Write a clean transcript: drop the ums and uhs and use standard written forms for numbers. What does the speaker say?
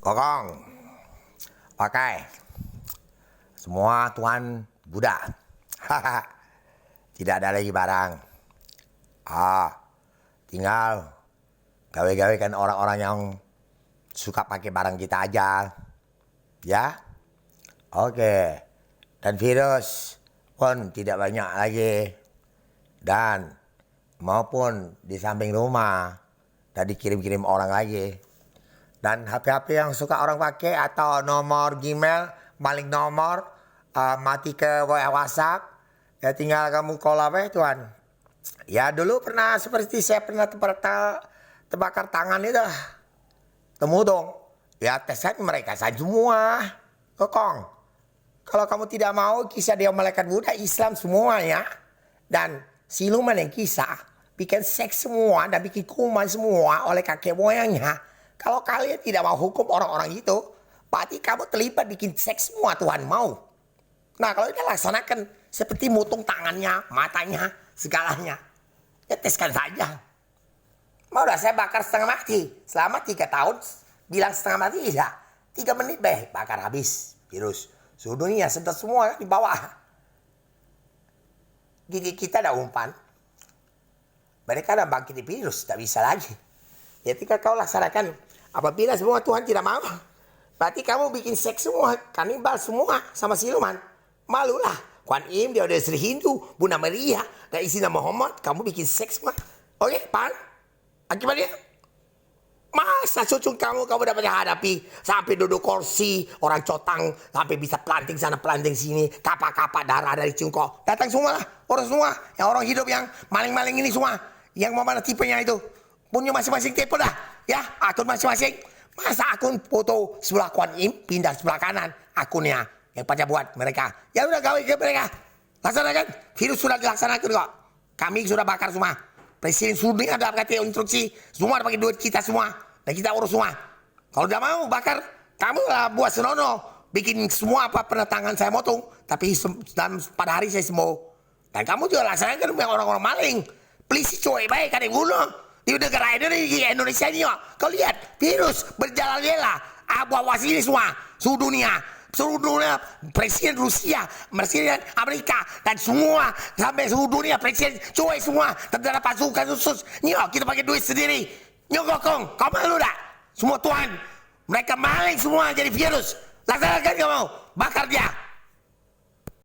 Kokong, pakai semua Tuhan Buddha. Tidak ada lagi barang. Tinggal gawe-gawe kan orang-orang yang suka pakai barang kita aja. Ya, oke. Dan virus pun tidak banyak lagi. Dan maupun di samping rumah dan dikirim-kirim orang lagi. Dan HP-HP yang suka orang pakai atau nomor Gmail, balik nomor, mati ke WhatsApp, ya tinggal kamu call apa ya Tuhan. Ya dulu pernah seperti saya pernah terbakar tangan itu. Temu dong, ya tes mereka saja semua. Kokong, kalau kamu tidak mau kisah dia malaikat Buddha, Islam semuanya. Dan siluman yang kisah, bikin seks semua dan bikin kuman semua oleh kakek moyangnya. Kalau kalian tidak mau hukum orang-orang itu, berarti kamu terlibat bikin seks semua Tuhan mau. Nah kalau kita laksanakan seperti mutung tangannya, matanya, segalanya. Ya teskan saja. Mau dah saya bakar setengah mati. Selama 3 tahun, bilang setengah mati tidak. 3 menit bakar habis virus. Suhu dunia sedot semua di bawah. Gigi kita ada umpan. Mereka ada bangkit virus, tak bisa lagi. Ya tinggal kau laksanakan. Apabila semua Tuhan tidak mau, berarti kamu bikin seks semua, kanibal semua sama siluman. Malulah. Kuan Im dia udah Sri Hindu, Bunda Maria, dan isi nama Muhammad, kamu bikin seks semua. Oke, paham? Akibatnya, masa cucu kamu dapat hadapi sampai duduk kursi, orang cotang, sampai bisa planting sana planting sini, kapak-kapak darah dari cungkok. Datang semua lah, orang semua, yang orang hidup yang maling-maling ini semua, yang mau mana tipenya itu. Punya masing-masing tipe dah. Ya, akun masing-masing. Masa akun foto sebelah Kuan Im pindah sebelah kanan akunnya yang pada buat mereka. Ya udah gawe ke mereka. Laksanakan. Virus sudah dilaksanakan kok. Kami sudah bakar semua. Presiden sudah ada kata instruksi. Semua pakai duit kita semua. Dan kita urus semua. Kalau udah mau bakar, kamu lah buat senono. Bikin semua apa penetangan saya motong. Tapi pada hari saya sembuh. Dan kamu juga laksanakan yang orang-orang maling. Polisi cuy baik ada yang bunuh. Di negara Indonesia ini, kau lihat virus berjalan-jalan, abu-abu sini semua, seluruh dunia, presiden Rusia, presiden Amerika, dan semua sampai seluruh dunia presiden cuy semua, tentara pasukan khusus, nyok kita pakai duit sendiri, nyok kokong, kau malu tak? Semua Tuhan, mereka maling semua jadi virus, laksanakan kau mau, bakar dia.